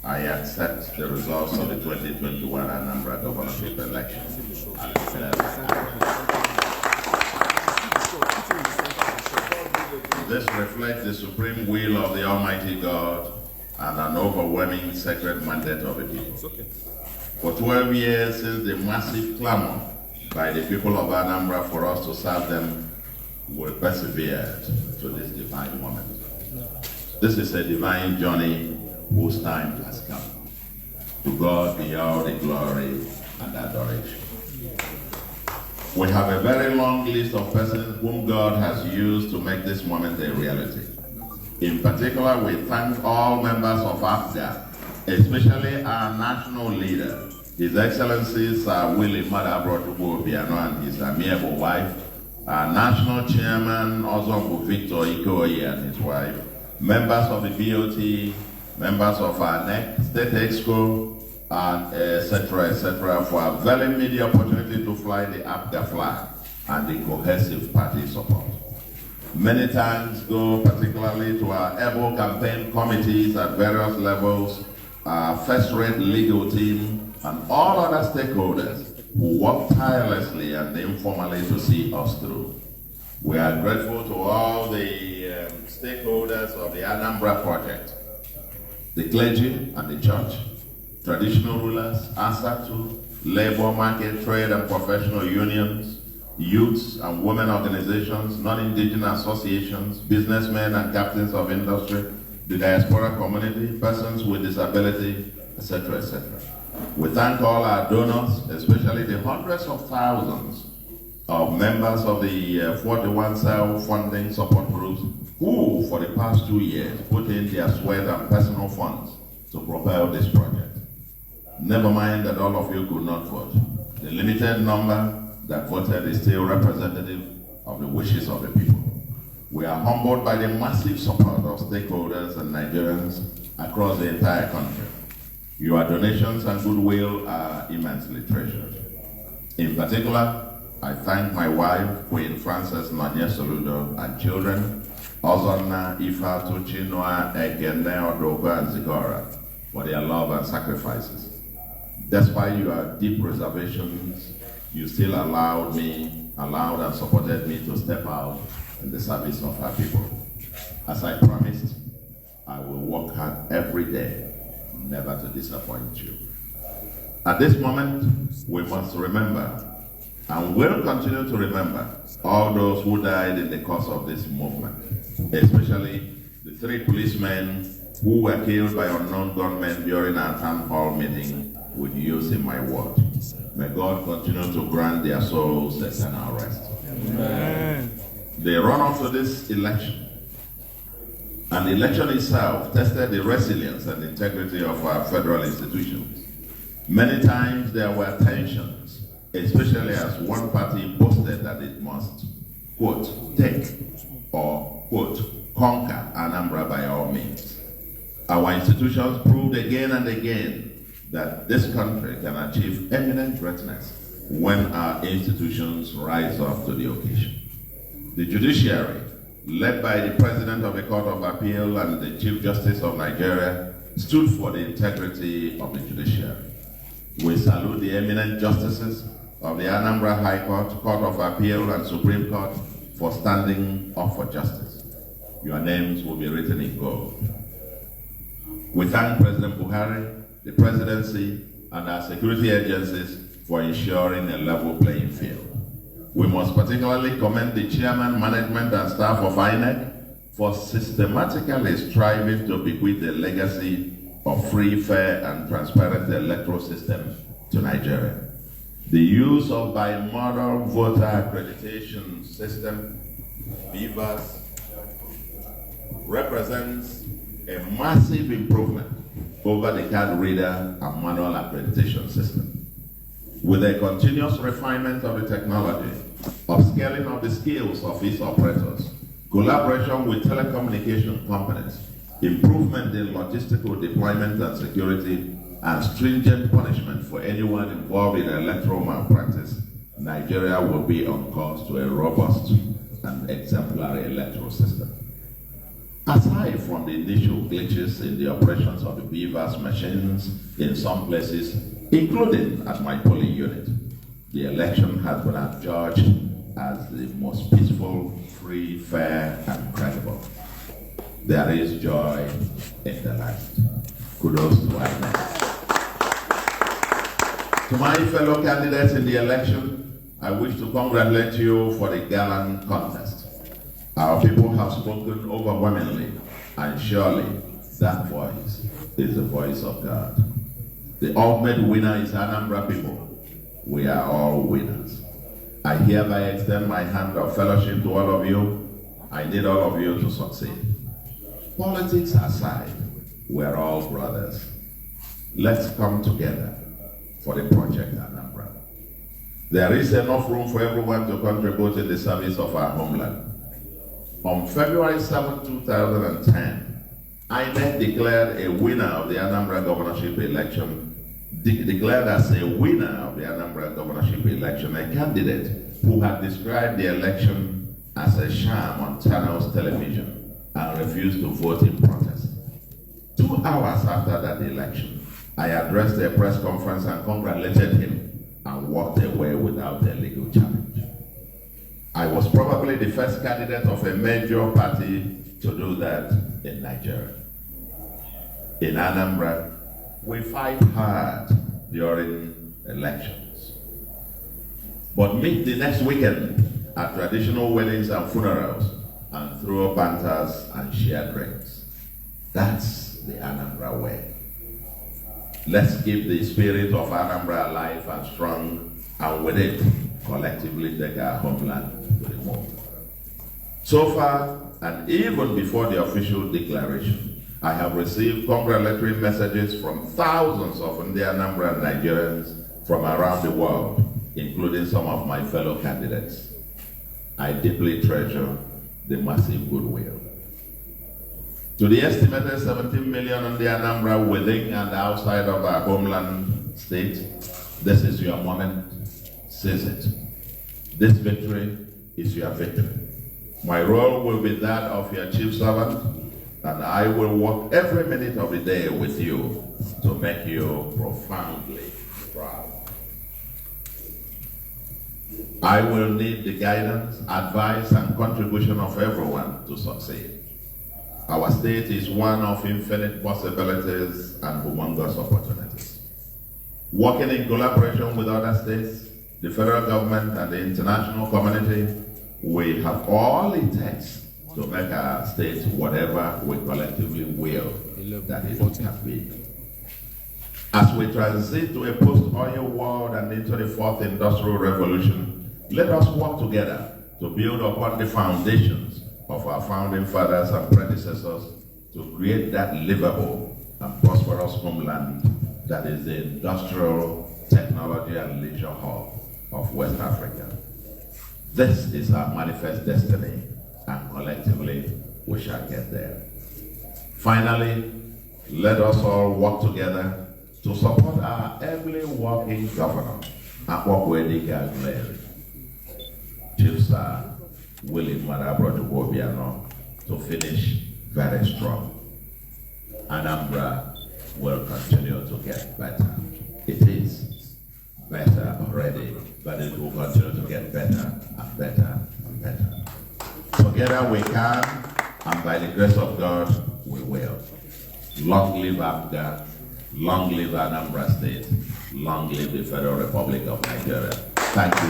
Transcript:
I accept the results of the 2021 Anambra governorship election. This reflects the supreme will of the Almighty God and an overwhelming sacred mandate of the people. For 12 years since the massive clamor by the people of Anambra for us to serve them, we persevered to this divine moment. This is a divine journey whose time has come. To God be all the glory and adoration. We have a very long list of persons whom God has used to make this moment a reality. In particular, we thank all members of AFGA, especially our national leader, His Excellency Sir Willie Madabrotubo Obiano and his amiable wife, our national chairman, Ozombu Victor Ikoyi and his wife, members of the BOT, members of our NEC, State Exco, and etc., for availing me the opportunity to fly the APGA flag and the cohesive party support. Many thanks go particularly to our able campaign committees at various levels, our first-rate legal team, and all other stakeholders who work tirelessly and informally to see us through. We are grateful to all the stakeholders of the Anambra project, the clergy and the church, traditional rulers, ASATU, labor market, trade and professional unions, youths and women organizations, non-indigenous associations, businessmen and captains of industry, the diaspora community, persons with disability, etc., etc. We thank all our donors, especially the hundreds of thousands of members of the 41 cell funding support groups who, for the past 2 years, put in their sweat and personal funds to propel this project. Never mind that all of you could not vote. The limited number that voted is still representative of the wishes of the people. We are humbled by the massive support of stakeholders and Nigerians across the entire country. Your donations and goodwill are immensely treasured. In particular, I thank my wife, Queen Frances Chukwuma Soludo, and children, Ozonna, Ifa, Tuchinua, Ekene, Odoba, and Zigora, for their love and sacrifices. Despite your deep reservations, you still allowed and supported me to step out in the service of our people. As I promised, I will work hard every day, never to disappoint you. At this moment, we must remember, and will continue to remember, all those who died in the course of this movement, especially the 3 policemen who were killed by unknown gunmen during our town hall meeting with use in my ward. May God continue to grant their souls eternal rest. Amen. The run-up to this election, and the election itself, tested the resilience and integrity of our federal institutions. Many times there were tensions, especially as one party boasted that it must, quote, take or, quote, conquer Anambra by all means. Our institutions proved again and again that this country can achieve eminent greatness when our institutions rise up to the occasion. The judiciary, led by the President of the Court of Appeal and the Chief Justice of Nigeria, stood for the integrity of the judiciary. We salute the eminent justices of the Anambra High Court, Court of Appeal, and Supreme Court for standing up for justice. Your names will be written in gold. We thank President Buhari, the presidency, and our security agencies for ensuring a level playing field. We must particularly commend the chairman, management, and staff of INEC for systematically striving to bequeath a legacy of free, fair, and transparent electoral system to Nigeria. The use of bimodal voter accreditation system, BVAS, represents a massive improvement over the card reader and manual accreditation system. With a continuous refinement of the technology, upscaling of the skills of its operators, collaboration with telecommunication companies, improvement in logistical deployment and security, and stringent punishment for anyone involved in electoral malpractice, Nigeria will be on course to a robust and exemplary electoral system. Aside from the initial glitches in the operations of the beavers machines in some places, including at my polling unit, the election has been adjudged as the most peaceful, free, fair, and credible. There is joy in the land. Kudos to INEC. To my fellow candidates in the election, I wish to congratulate you for the gallant contest. Our people have spoken overwhelmingly, and surely that voice is the voice of God. The ultimate winner is Anambra people. We are all winners. I hereby extend my hand of fellowship to all of you. I need all of you to succeed. Politics aside, we're all brothers. Let's come together for the project Anambra. There is enough room for everyone to contribute in the service of our homeland. On February 7, 2010, INEC declared a winner of the Anambra governorship election, declared as a winner of the Anambra governorship election a candidate who had described the election as a sham on Channels television and refused to vote in protest. 2 hours after that election, I addressed a press conference and congratulated him and walked away without a legal challenge. I was probably the first candidate of a major party to do that in Nigeria. In Anambra, we fight hard during elections. But meet the next weekend at traditional weddings and funerals and throw banters and share drinks. That's the Anambra way. Let's keep the spirit of Anambra alive and strong, and with it, collectively take our homeland to the moon. So far, and even before the official declaration, I have received congratulatory messages from thousands of Anambra Nigerians from around the world, including some of my fellow candidates. I deeply treasure the massive goodwill. To the estimated 17 million Anambra within and outside of our homeland state, this is your moment. Seize it. This victory is your victory. My role will be that of your chief servant, and I will work every minute of the day with you to make you profoundly proud. I will need the guidance, advice, and contribution of everyone to succeed. Our state is one of infinite possibilities and humongous opportunities. Working in collaboration with other states, the federal government, and the international community, we have all it takes to make our state whatever we collectively will that it can be. As we transit to a post-oil world and into the fourth industrial revolution, let us work together to build upon the foundations of our founding fathers and predecessors to create that livable and prosperous homeland that is the industrial, technology, and leisure hub of West Africa. This is our manifest destiny, and collectively we shall get there. Finally, let us all work together to support our ably working governor, Akwakwedi Gagleri, Chief Sir Willie Madabro to finish very strong. Anambra will continue to get better. It is better already, but it will continue to get better and better and better. Together we can, and by the grace of God, we will. Long live APGA, long live Anambra State, long live the Federal Republic of Nigeria. Thank you.